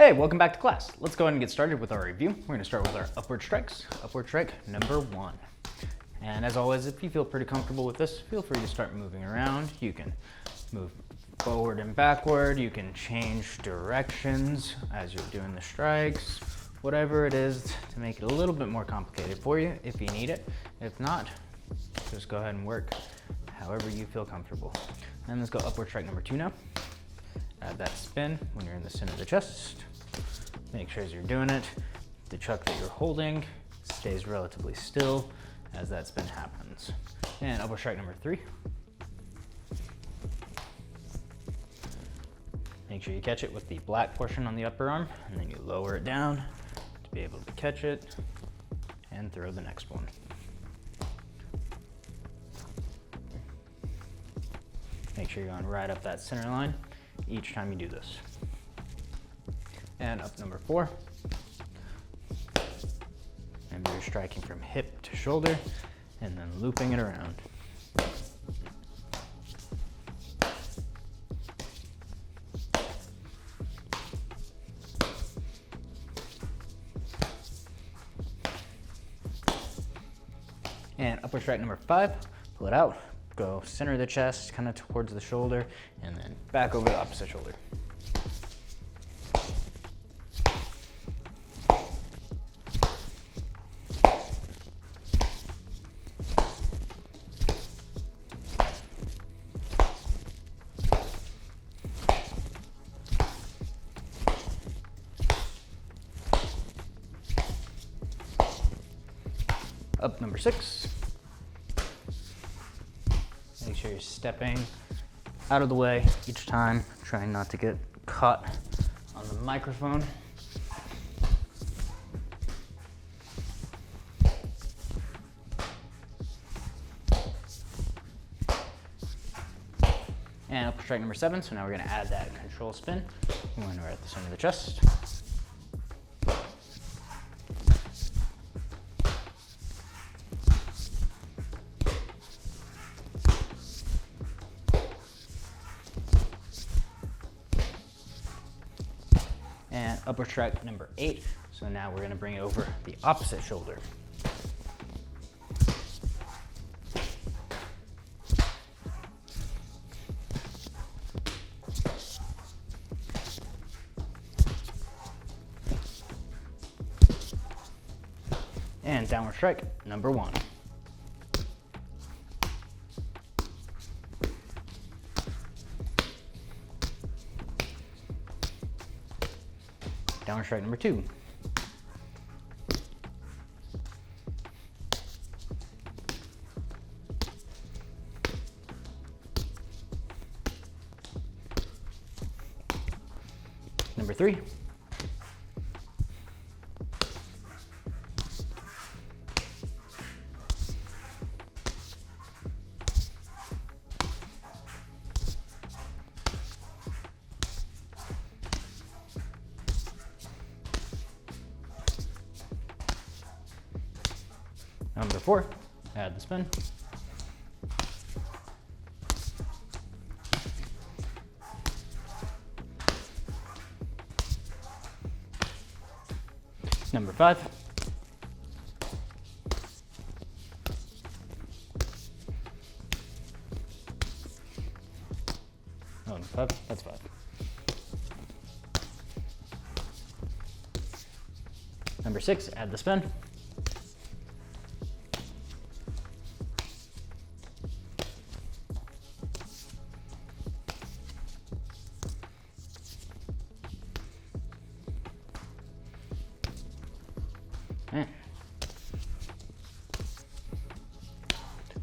Hey, welcome back to class. Let's go ahead and get started with our review. We're going to start with our upward strikes. Upward strike number 1. And as always, if you feel pretty comfortable with this, feel free to start moving around. You can move forward and backward. You can change directions as you're doing the strikes. Whatever it is to make it a little bit more complicated for you if you need it. If not, just go ahead and work however you feel comfortable. And let's go upward strike number 2 now. Add that spin when you're in the center of the chest. Make sure as you're doing it, the chuck that you're holding stays relatively still as that spin happens. And upward strike number 3. Make sure you catch it with the black portion on the upper arm, and then you lower it down to be able to catch it and throw the next one. Make sure you're going right up that center line each time you do this. And up number 4. Remember, you're striking from hip to shoulder and then looping it around. And upward strike number 5, pull it out, go center of the chest, kind of towards the shoulder, and then back over the opposite shoulder. Up number 6. Make sure you're stepping out of the way each time, trying not to get caught on the microphone. And upward strike number 7, so now we're going to add that control spin when we're at the center of the chest. And upward strike number 8. So now we're going to bring it over the opposite shoulder. And downward strike number 1. Downward strike number 2. Number 3. Number 4, add the spin. Number 5. Oh, number 5, that's 5. Number 6, add the spin.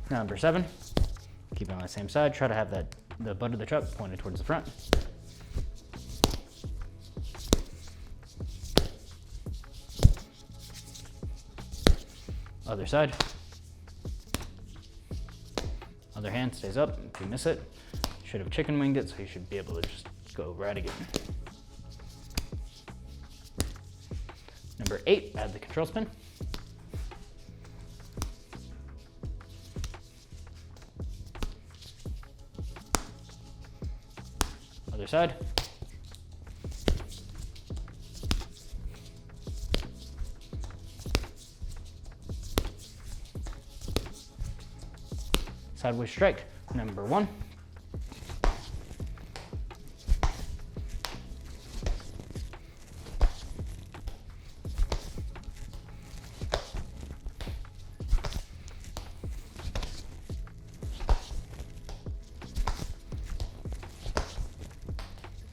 Number 7, keep it on the same side. Try to have the butt of the chuck pointed towards the front. Other side. Other hand stays up. If you miss it, you should have chicken winged it, so you should be able to just go right again. Number 8, add the control spin. Other side. Sideways strike number 1.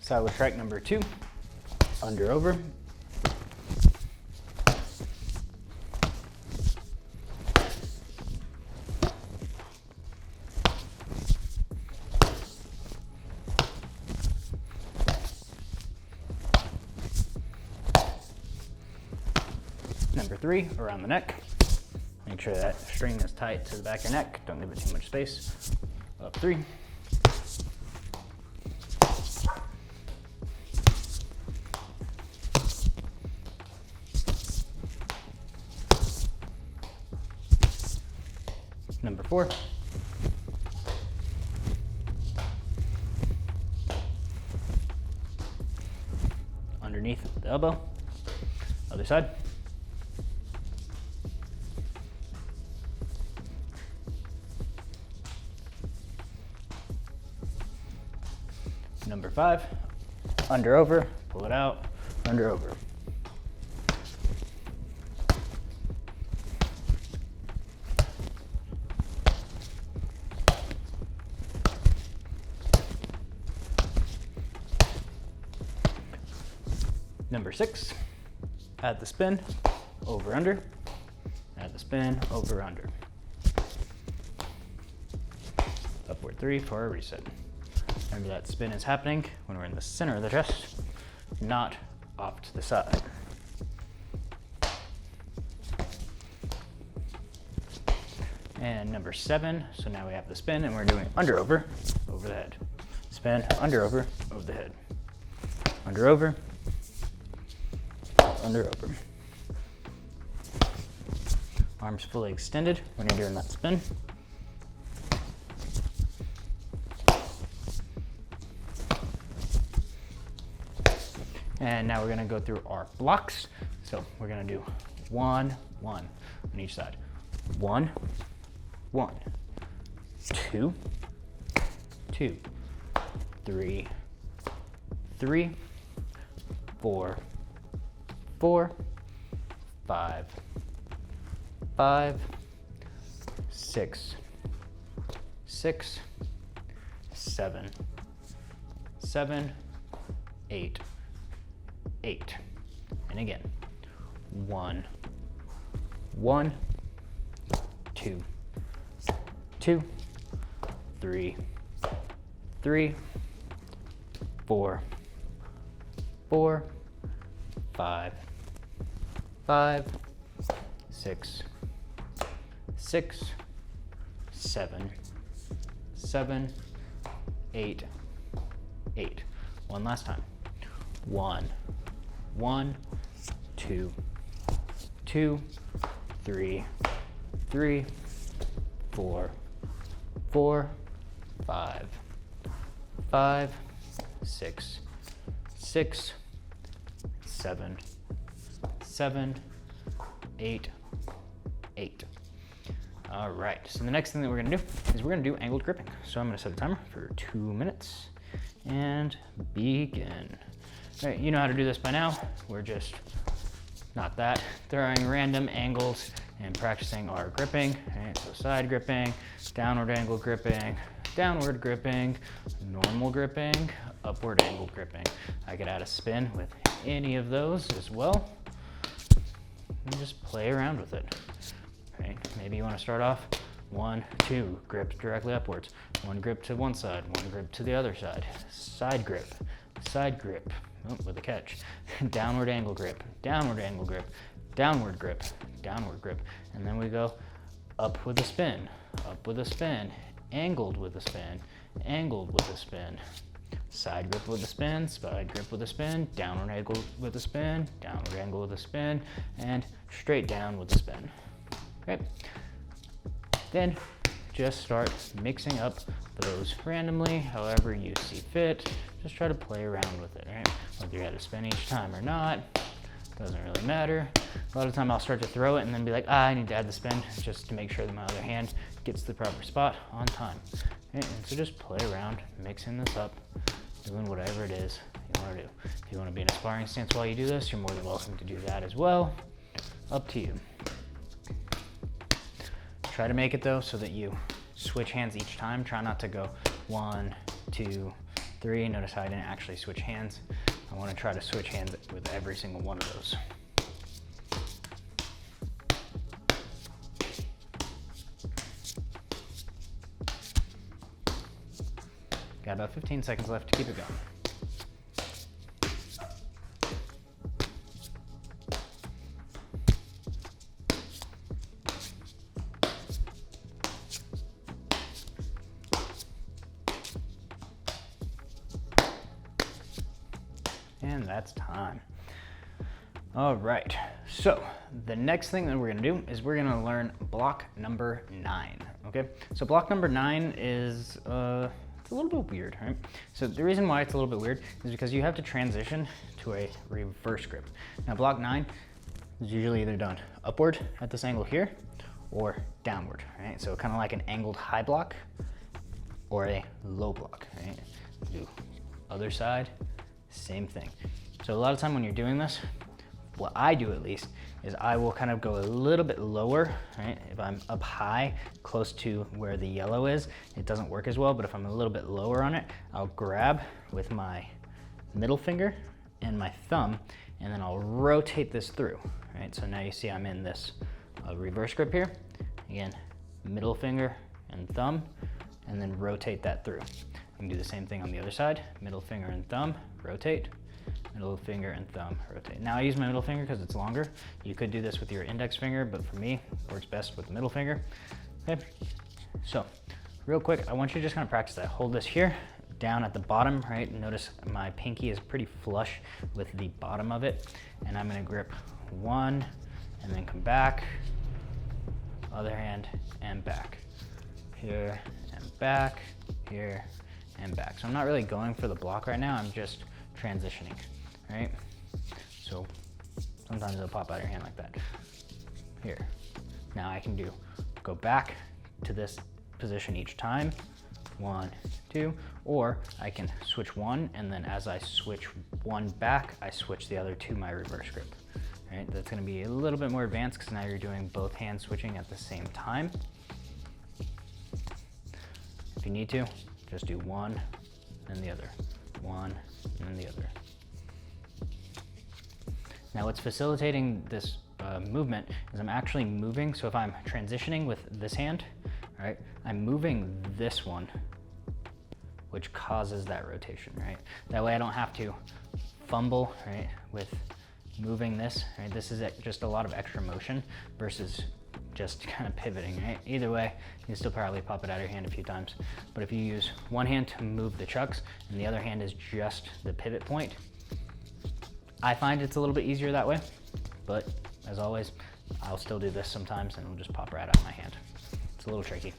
Sideways strike number 2, under over. Number 3, around the neck. Make sure that string is tight to the back of your neck. Don't give it too much space. Up 3. Number 4. Underneath the elbow. Other side. Number 5, under over, pull it out, under over. Number 6, add the spin, over, under, add the spin, over, under. Upward 3 for a reset. Remember that spin is happening when we're in the center of the chest, not off to the side. And number 7, so now we have the spin and we're doing under over the head. Spin, under over the head. Under over, under over. Arms fully extended when you're doing that spin. And now we're gonna go through our blocks. So we're gonna do 1, 1 on each side. 1, 1, 2, 2, 3, 3, 4, 4, 5, 5, 6, 6, 7, 7, 8, 8. And again, 1, 1, 2, 2, 3, 3, 4, 4, 5, 5, 6, 6, 7, 7, 8, 8. One last time. 1, 1, 2, 2, 3, 3, 4, 4, 5, 5, 6, 6, 7, 7, 8, 8. All right, so the next thing that we're gonna do is we're gonna do angled gripping. So I'm gonna set a timer for 2 minutes and begin. All right, you know how to do this by now. We're just, not that, throwing random angles and practicing our gripping. All right, so side gripping, downward angle gripping, downward gripping, normal gripping, upward angle gripping. I could add a spin with any of those as well. And just play around with it. Right? Maybe you want to start off 1, 2, grip directly upwards. 1 grip to one side, 1 grip to the other side. Side grip, oh, with a catch. Downward angle grip, downward angle grip, downward grip, downward grip. And then we go up with a spin, up with a spin, angled with a spin, angled with a spin. Side grip with a spin, side grip with a spin, downward angle with a spin, downward angle with a spin, and straight down with a spin. Okay. Then just start mixing up those randomly, however you see fit. Just try to play around with it, right? Whether you had to spin each time or not, doesn't really matter. A lot of the time I'll start to throw it and then be like, I need to add the spin just to make sure that my other hand gets to the proper spot on time. Right? And so just play around, mixing this up, doing whatever it is you want to do. If you want to be in a sparring stance while you do this, you're more than welcome to do that as well. Up to you. Try to make it though so that you switch hands each time. Try not to go 1, 2, 3. Notice how I didn't actually switch hands. I want to try to switch hands with every single one of those. Got about 15 seconds left to keep it going. And that's time. All right, so the next thing that we're gonna do is we're gonna learn block number 9, okay? So block number 9 is, it's a little bit weird, right? So the reason why it's a little bit weird is because you have to transition to a reverse grip. Now block 9 is usually either done upward at this angle here or downward, right? So kind of like an angled high block or a low block, right? Do other side, same thing. So a lot of time when you're doing this, what I do at least, is I will kind of go a little bit lower, right? If I'm up high, close to where the yellow is, it doesn't work as well, but if I'm a little bit lower on it, I'll grab with my middle finger and my thumb, and then I'll rotate this through, right? So now you see I'm in this reverse grip here. Again, middle finger and thumb, and then rotate that through. I can do the same thing on the other side, middle finger and thumb, rotate, middle finger and thumb, rotate. Now I use my middle finger because it's longer. You could do this with your index finger, but for me, it works best with the middle finger. Okay, so real quick, I want you to just kind of practice that. Hold this here, down at the bottom, right? Notice my pinky is pretty flush with the bottom of it, and I'm gonna grip 1, and then come back, other hand, and back. Here, and back, here, and back. So I'm not really going for the block right now, I'm just transitioning, right? So sometimes it'll pop out of your hand like that. Here. Now I can go back to this position each time. 1, 2, or I can switch one, and then as I switch one back, I switch the other to my reverse grip. Right? That's gonna be a little bit more advanced because now you're doing both hand switching at the same time. If you need to, just do one and the other, one and the other. Now what's facilitating this movement is I'm actually moving, so if I'm transitioning with this hand, right, I'm moving this one, which causes that rotation, right? That way I don't have to fumble, right, with moving this, right? This is just a lot of extra motion versus just kind of pivoting, right? Either way, you can still probably pop it out of your hand a few times. But if you use one hand to move the chucks and the other hand is just the pivot point, I find it's a little bit easier that way. But as always, I'll still do this sometimes and it'll just pop right out of my hand. It's a little tricky.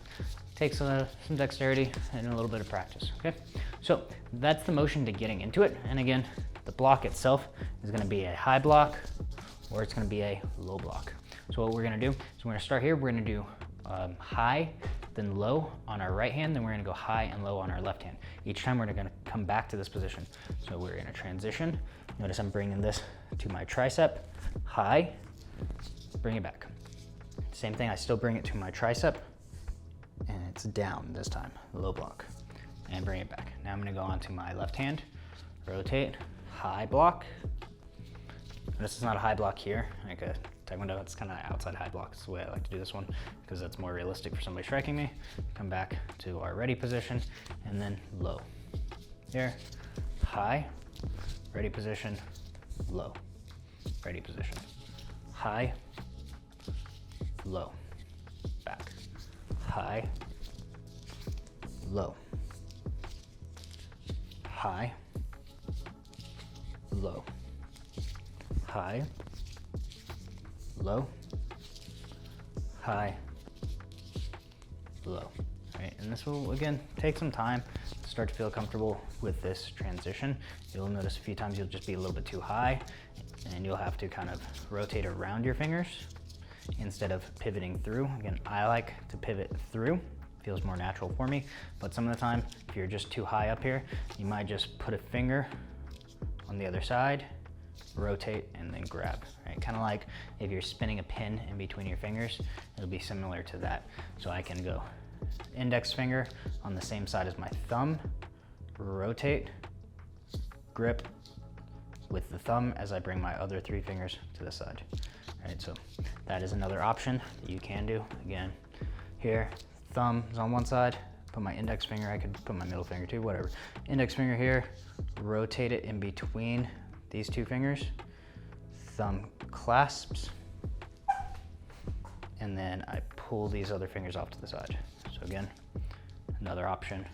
Takes some dexterity and a little bit of practice, okay? So that's the motion to getting into it. And again, the block itself is gonna be a high block or it's gonna be a low block. So what we're gonna do is we're gonna start here, we're gonna do high, then low on our right hand, then we're gonna go high and low on our left hand. Each time we're gonna come back to this position. So we're gonna transition. Notice I'm bringing this to my tricep, high, bring it back. Same thing, I still bring it to my tricep, and it's down this time, low block, and bring it back. Now I'm gonna go onto my left hand, rotate, high block. This is not a high block here, like a taekwondo, it's kind of outside high block. It's the way I like to do this one because that's more realistic for somebody striking me. Come back to our ready position, and then low. Here, high, ready position, low, ready position, high, low, back, high, low, high, low, high, low, high, low. Right, and this will, again, take some time to start to feel comfortable with this transition. You'll notice a few times you'll just be a little bit too high, and you'll have to kind of rotate around your fingers. instead of pivoting through. Again, I like to pivot through. Feels more natural for me, but some of the time, if you're just too high up here, you might just put a finger on the other side, rotate, and then grab, right? Kind of like if you're spinning a pin in between your fingers, it'll be similar to that. So I can go index finger on the same side as my thumb, rotate, grip with the thumb as I bring my other 3 fingers to the side. All right, so that is another option that you can do. Again, here, thumb is on one side, put my index finger, I could put my middle finger too, whatever. Index finger here, rotate it in between these 2 fingers, thumb clasps, and then I pull these other fingers off to the side. So again, another option,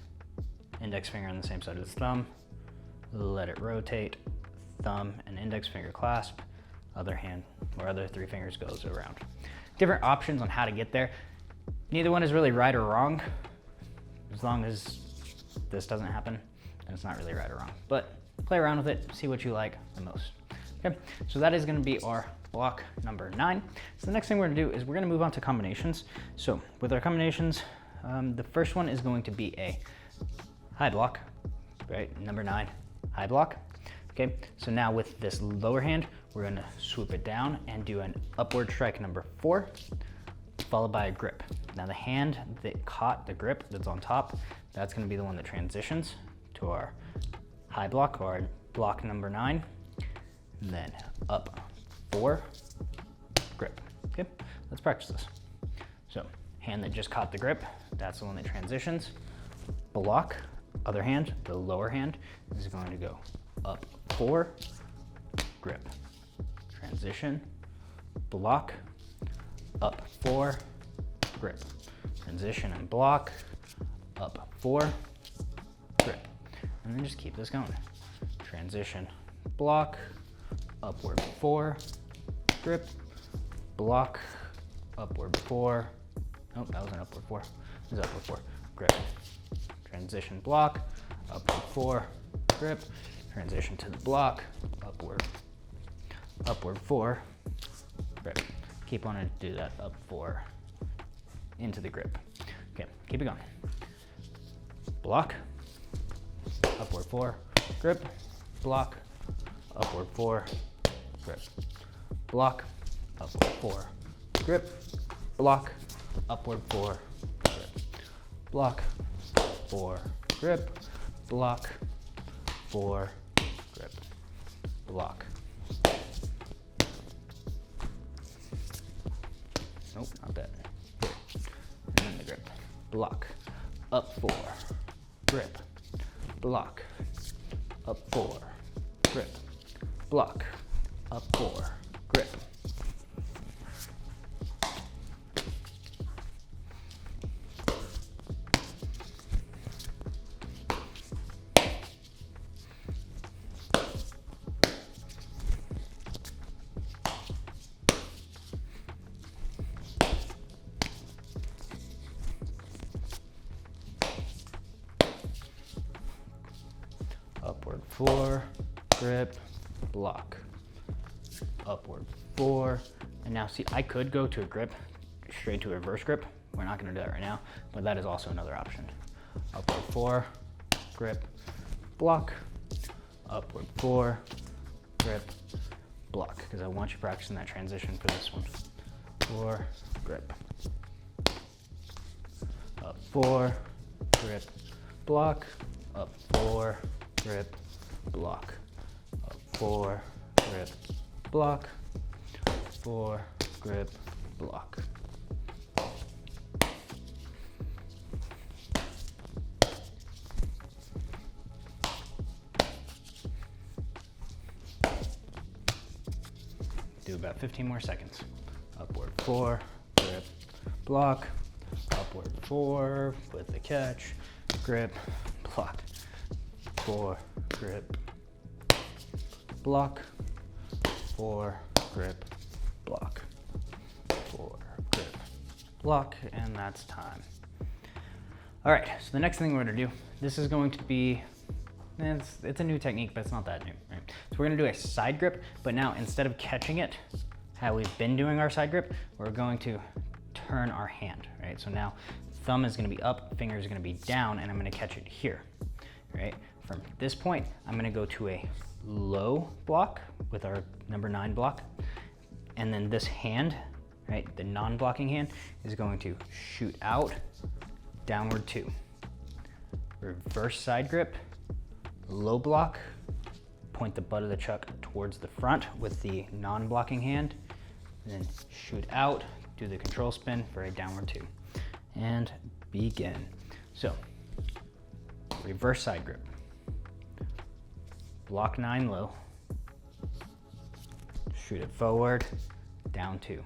index finger on the same side as the thumb, let it rotate, thumb and index finger clasp, other hand or other 3 fingers goes around. Different options on how to get there. Neither one is really right or wrong. As long as this doesn't happen, then it's not really right or wrong. But play around with it, see what you like the most. Okay, so that is gonna be our block number 9. So the next thing we're gonna do is we're gonna move on to combinations. So with our combinations, the first one is going to be a high block, right? Number 9, high block. Okay, so now with this lower hand, we're gonna swoop it down and do an upward strike number 4, followed by a grip. Now the hand that caught the grip that's on top, that's gonna be the one that transitions to our high block or block number 9. And then up 4, grip. Okay, let's practice this. So hand that just caught the grip, that's the one that transitions. Block, other hand, the lower hand is going to go up 4, grip. Transition, block, up 4, grip. Transition and block, up 4, grip. And then just keep this going. Transition, block, upward 4, grip, block, upward 4. Oh, that was an upward 4. This is upward 4, grip. Transition, block, upward 4, grip. Transition to the block, upward 4, grip. Keep on and do that, up 4, into the grip. Okay, keep it going. Block, upward 4, grip, block, upward 4, grip, block, upward 4, grip, block, upward 4, grip, block, 4, grip, block, 4, grip, block. Nope, not that. Here. And then the grip. Block. Up 4. Grip. Block. Up 4. Grip. Block. Up 4. Grip. Upward 4, grip, block. Upward 4, and now see, I could go to a grip, straight to a reverse grip. We're not gonna do that right now, but that is also another option. Upward 4, grip, block. Upward 4, grip, block, because I want you practicing that transition for this one. 4, grip. Up 4, grip, block. Up 4, grip, block. Up 4, grip, block. 4, grip, block. Do about 15 more seconds. Upward 4, grip, block. Upward 4 with the catch, grip, block. 4, grip, block. 4, grip, block. 4, grip, block, and that's time. All right, so the next thing we're gonna do, this is going to be, it's a new technique, but it's not that new, right? So we're gonna do a side grip, but now instead of catching it, how we've been doing our side grip, we're going to turn our hand, right? So now thumb is gonna be up, finger is gonna be down, and I'm gonna catch it here, right? From this point, I'm gonna go to a low block with our number 9 block, and then this hand, right, the non-blocking hand, is going to shoot out, downward 2. Reverse side grip, low block, point the butt of the chuck towards the front with the non-blocking hand, and then shoot out, do the control spin for a downward 2, and begin. So, reverse side grip, block 9 low, shoot it forward, down 2.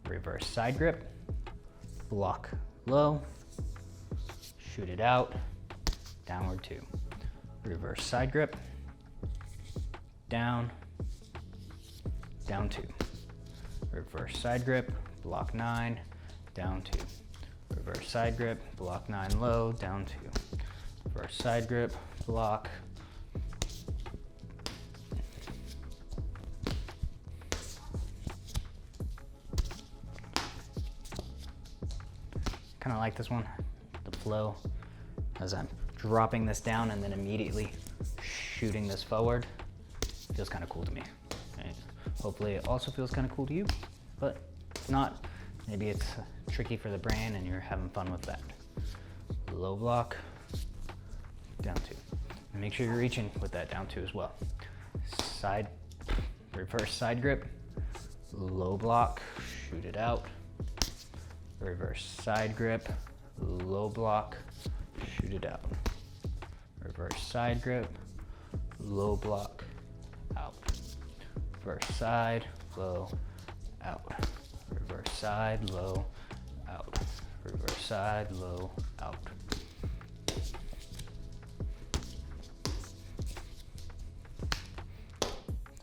Reverse side grip, block low, shoot it out, downward 2. Reverse side grip, down, down 2. Reverse side grip, block 9, down 2. Reverse side grip, block 9 low, down 2. Reverse side grip, block. Kind of like this one, the flow, as I'm dropping this down and then immediately shooting this forward. Feels kind of cool to me. Right? Hopefully it also feels kind of cool to you, but if not, maybe it's tricky for the brain and you're having fun with that. Low block, down 2. And make sure you're reaching with that down 2 as well. Side, reverse side grip, low block, shoot it out. Reverse side grip, low block, shoot it out. Reverse side grip, low block, out. Reverse side, low, out. Reverse side, low, out. Reverse side, low, out.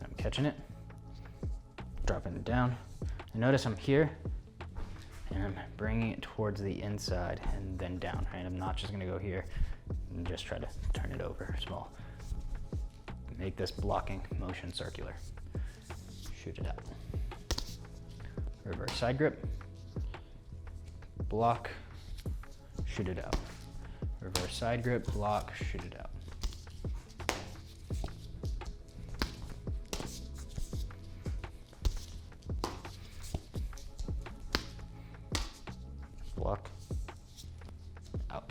I'm catching it, dropping it down. And notice I'm here, and I'm bringing it towards the inside and then down, right? I'm not just gonna go here and just try to turn it over small. Make this blocking motion circular. Shoot it out. Reverse side grip, block, shoot it out. Reverse side grip, block, shoot it out. Block, out.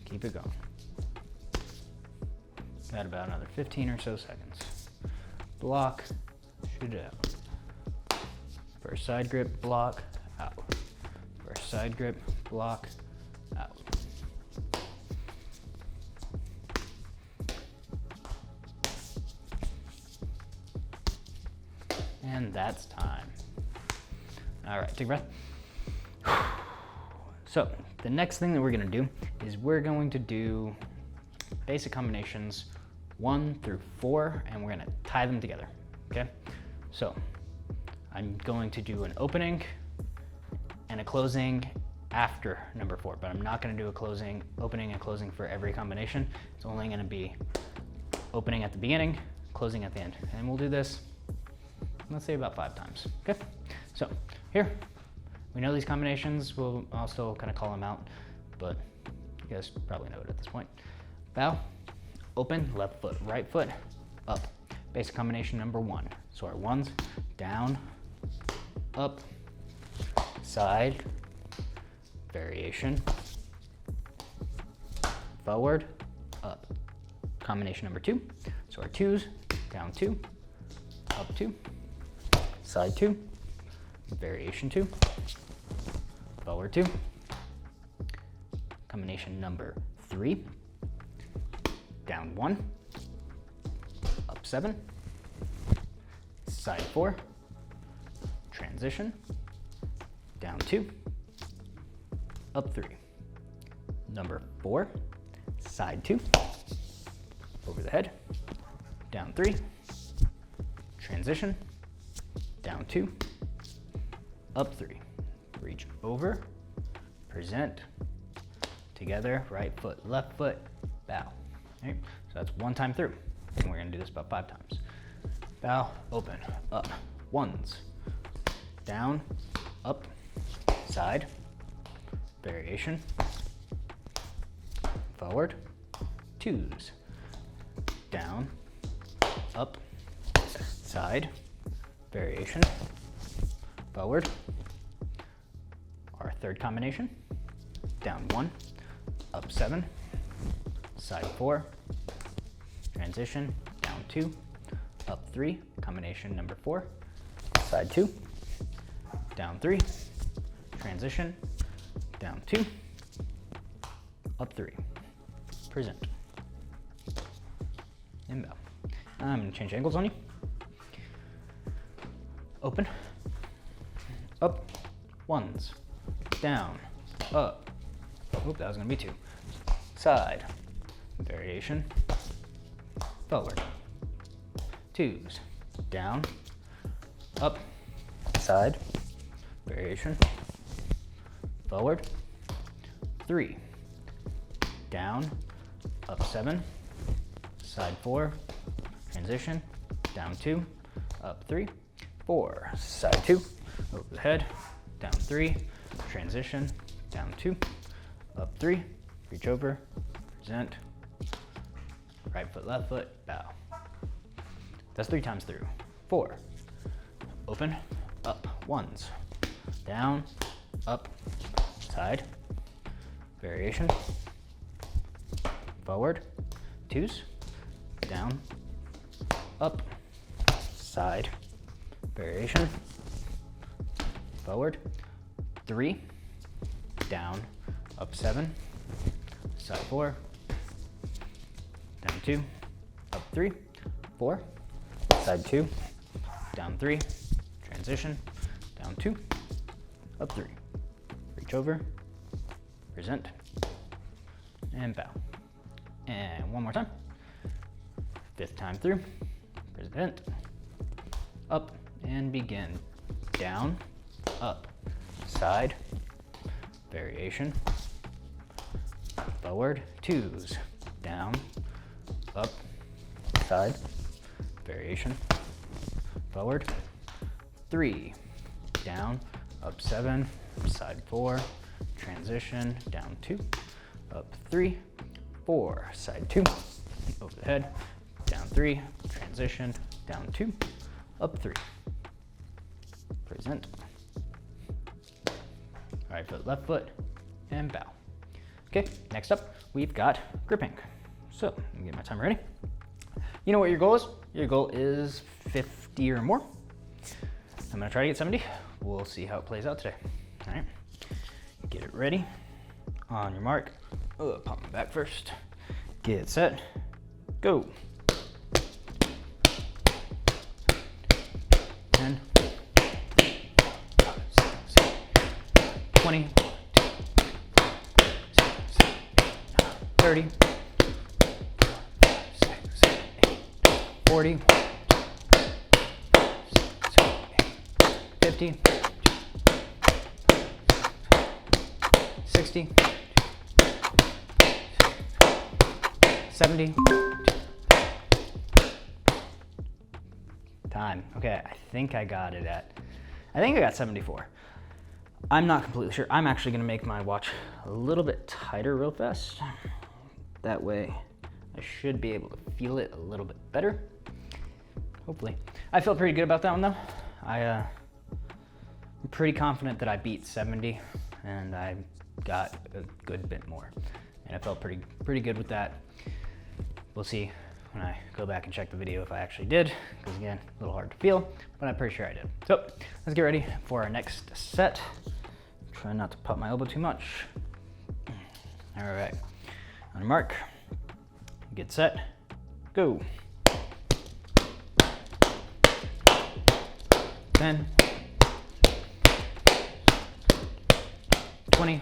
Keep it going. Got about another 15 or so seconds. Block, shoot it out. First side grip, block, out. First side grip, block, out. And that's time. All right, take a breath. So the next thing that we're gonna do is we're going to do basic combinations 1 through 4, and we're gonna tie them together, okay? So I'm going to do an opening and a closing after number 4, but I'm not gonna do a opening and closing for every combination. It's only gonna be opening at the beginning, closing at the end. And we'll do this, let's say about 5 times, okay? So here, we know these combinations, I'll still kind of call them out, but you guys probably know it at this point. Bow, open, left foot, right foot, up. Basic combination number 1. So our 1s, down, up, side, variation, forward, up. Combination number 2. So our 2s, down 2, up 2, side 2, variation 2, forward 2. Combination number 3, down 1, up 7, side 4, transition, down 2, up 3. Number 4, side 2, over the head, down 3, transition, down 2, up 3, reach over, present, together, right foot, left foot, bow. Okay? So that's 1 time through, and we're gonna do this about 5 times. Bow, open, up, 1s, down, up, side, variation, forward, 2s, down, up, side, variation, forward. Our third combination, down 1, up 7, side 4, transition, down 2, up 3, combination number 4, side 2, down 3, transition, down 2, up 3, present, and bow. I'm going to change angles on you. Open, up, 1s, down, up, oop, that was going to be 2, side, variation, forward, 2s, down, up, side, variation, forward, 3, down, up 7, side 4, transition, down 2, up 3, 4, side 2, over the head, down 3, transition, down 2, up 3, reach over, present, right foot, left foot, bow. That's 3 times through. 4, open, up, 1s, down, up, side, variation, forward, 2s, down, up, side, variation, forward, 3, down, up 7, side 4, down 2, up 3, 4, side 2, down 3, transition, down 2, up 3, reach over, present, and bow. And one more time. 5th time through, present, up, and begin. Down, up, side, variation, forward, 2s, down, up, side, variation, forward, 3, down, up 7, side 4, transition, down 2, up 3, 4, side 2, over the head, down 3, transition, down 2, up 3, present, right foot, left foot, and bow. Okay, next up, we've got gripping. So, let me get my timer ready. You know what your goal is? Your goal is 50 or more. I'm gonna try to get 70. We'll see how it plays out today. All right, get it ready. On your mark. Oh, pop my back first. Get set, go. 10, 20, 30, 40, 50, 60, 70. Time. Okay, I think I got 74. I'm not completely sure. I'm actually gonna make my watch a little bit tighter real fast. That way I should be able to feel it a little bit better. Hopefully. I feel pretty good about that one though. I'm pretty confident that I beat 70 and I got a good bit more. And I felt pretty good with that. We'll see when I go back and check the video if I actually did, because again, a little hard to feel, but I'm pretty sure I did. So let's get ready for our next set. Try not to pop my elbow too much. All right, on your mark, get set, go. 10, 20,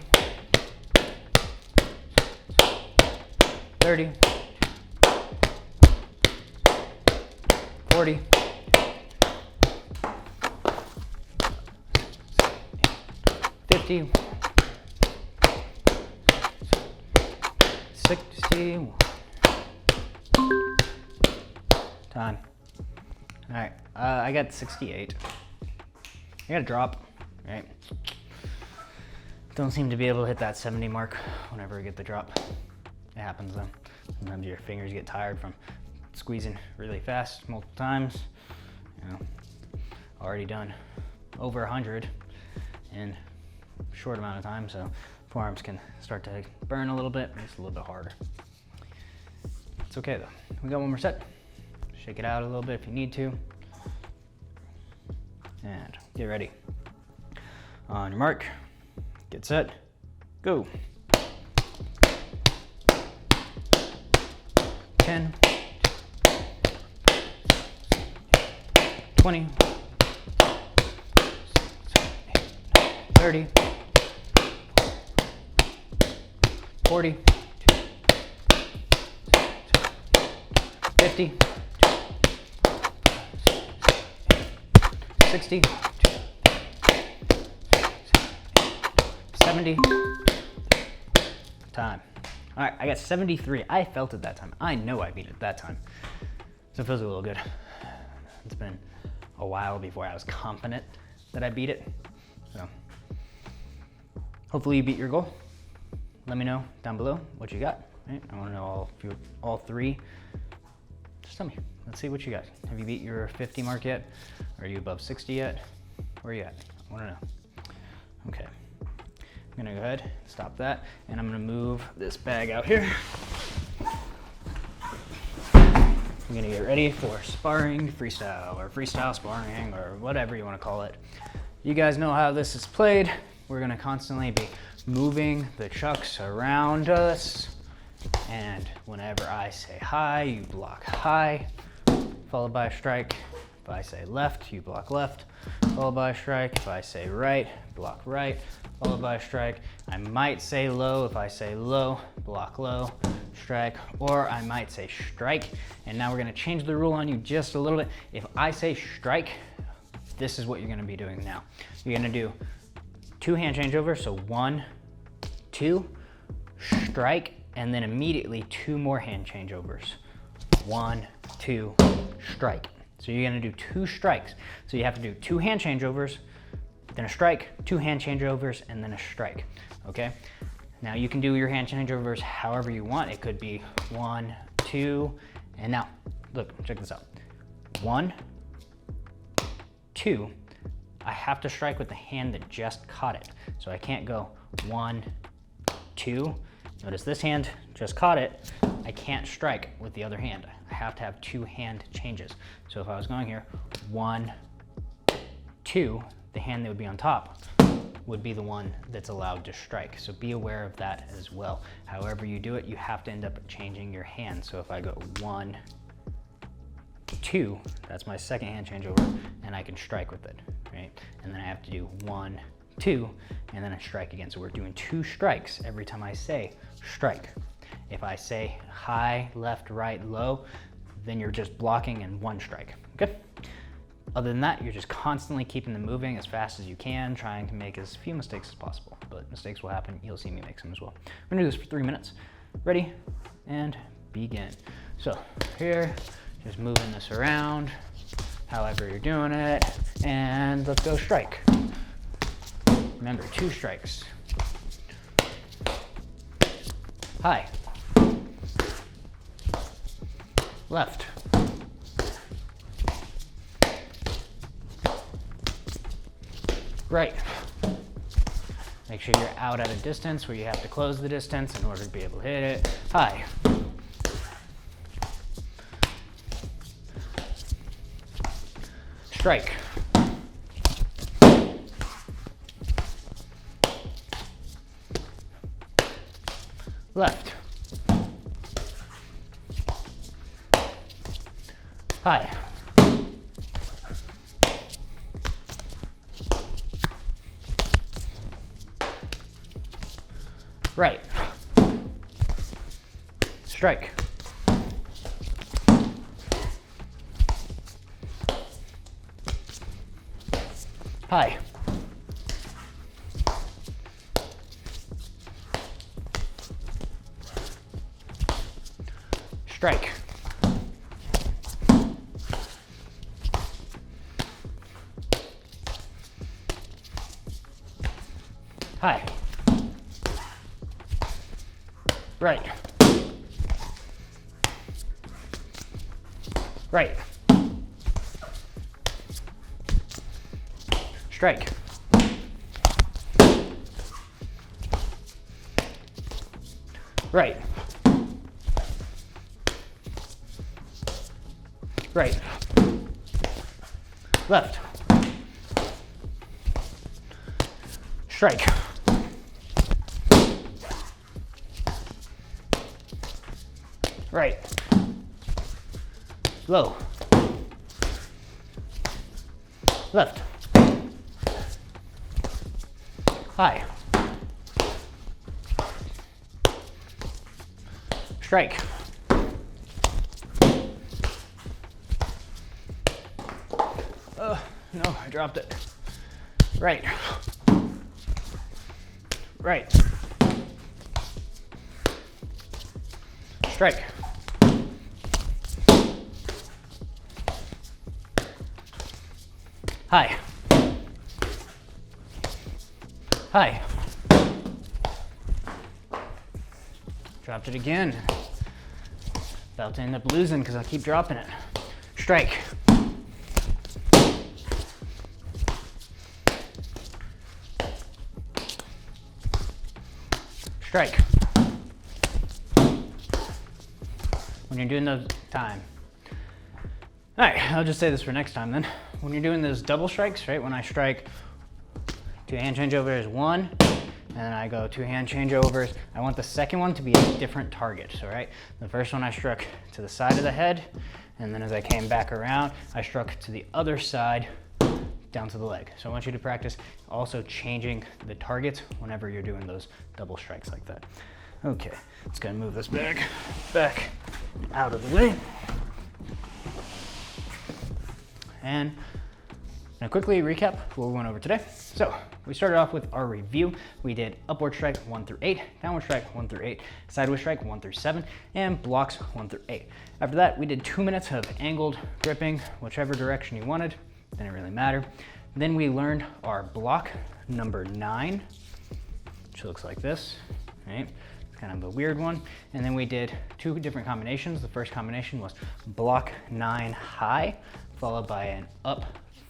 30, 40, 50, 60. Time. All right, I got 68. I got a drop, right? Don't seem to be able to hit that 70 mark whenever we get the drop. It happens though. Sometimes your fingers get tired from squeezing really fast multiple times. You know, already done over 100 in a short amount of time, so forearms can start to burn a little bit. Makes it a little bit harder. It's okay though. We got one more set. Shake it out a little bit if you need to. And get ready. On your mark, get set, go. 10, 20, 30, 40, 50, 60, 70. Time. All right, I got 73. I felt it that time. I know I beat it that time. So it feels a little good. It's been a while before I was confident that I beat it. So hopefully you beat your goal. Let me know down below what you got. Right? I want to know all three. Just tell me. Let's see what you got. Have you beat your 50 mark yet? Are you above 60 yet? Where are you at? I want to know. Okay. I'm gonna go ahead, stop that, and I'm gonna move this bag out here. I'm gonna get ready for sparring freestyle, or freestyle sparring, or whatever you wanna call it. You guys know how this is played. We're gonna constantly be moving the chucks around us, and whenever I say high, you block high, followed by a strike. If I say left, you block left, followed by a strike. If I say right, block right, followed by a strike. I might say low. If I say low, block low, strike, or I might say strike. And now we're gonna change the rule on you just a little bit. If I say strike, this is what you're gonna be doing now. You're gonna do 2 hand changeovers, so 1, 2, strike, and then immediately 2 more hand changeovers. 1, 2, strike. So you're gonna do 2 strikes. So you have to do 2 hand changeovers, then a strike, 2 hand changeovers, and then a strike, okay? Now you can do your hand changeovers however you want. It could be 1, 2, and now, look, check this out. 1, 2, I have to strike with the hand that just caught it. So I can't go 1, 2. Notice this hand just caught it. I can't strike with the other hand. I have to have 2 hand changes. So if I was going here, 1, 2, the hand that would be on top would be the one that's allowed to strike. So be aware of that as well. However you do it, you have to end up changing your hand. So if I go 1, 2, that's my second hand changeover, and I can strike with it, right? And then I have to do 1, 2, and then a strike again. So we're doing 2 strikes every time I say strike. If I say high, left, right, low, then you're just blocking and 1 strike, okay? Other than that, you're just constantly keeping them moving as fast as you can, trying to make as few mistakes as possible. But mistakes will happen. You'll see me make some as well. We're gonna do this for 3 minutes. Ready? And begin. So here, just moving this around, however you're doing it, and let's go strike. Remember, 2 strikes. High. Left. Right. Make sure you're out at a distance where you have to close the distance in order to be able to hit it. High. Strike. Left. High. Right. strike, high, strike, high, right, right, strike, right, right, left, strike, right, low, left, high, strike, no, I dropped it, right, right, strike, high, high, dropped it again, about to end up losing because I keep dropping it, strike, strike. When you're doing those, time. All right, I'll just say this for next time then. When you're doing those double strikes, right, when I strike 2 hand changeovers, 1, and then I go 2 hand changeovers, I want the second one to be a different target. So, right, the first one I struck to the side of the head, and then as I came back around, I struck to the other side down to the leg. So I want you to practice also changing the targets whenever you're doing those double strikes like that. Okay, let's go and move this back out of the way. And I'm gonna quickly recap what we went over today. So we started off with our review. We did upward strike 1 through 8, downward strike 1 through 8, sideways strike 1 through 7, and blocks 1 through 8. After that, we did 2 minutes of angled gripping, whichever direction you wanted, didn't really matter. Then we learned our block number 9, which looks like this, right? It's kind of a weird one. And then we did 2 different combinations. The first combination was block 9 high, followed by an up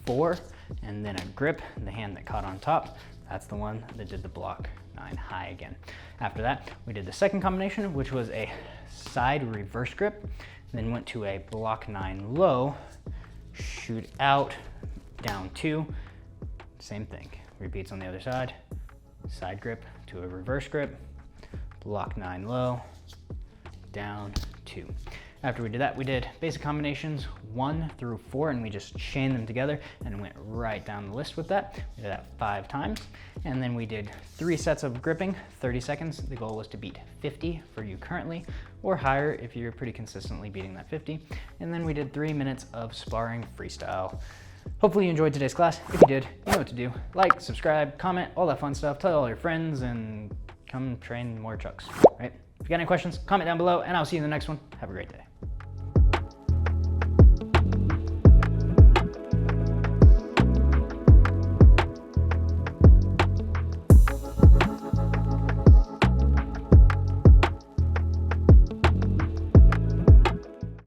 4, and then a grip, the hand that caught on top. That's the one that did the block 9 high again. After that, we did the second combination, which was a side reverse grip, then went to a block 9 low, shoot out, down 2, same thing. Repeats on the other side, side grip to a reverse grip, block 9 low, down 2. After we did that, we did basic combinations 1 through 4, and we just chained them together and went right down the list with that. We did that 5 times. And then we did 3 sets of gripping, 30 seconds. The goal was to beat 50 for you currently, or higher if you're pretty consistently beating that 50. And then we did 3 minutes of sparring freestyle. Hopefully you enjoyed today's class. If you did, you know what to do. Like, subscribe, comment, all that fun stuff. Tell all your friends and come train more chucks, right? If you got any questions, comment down below, and I'll see you in the next one. Have a great day.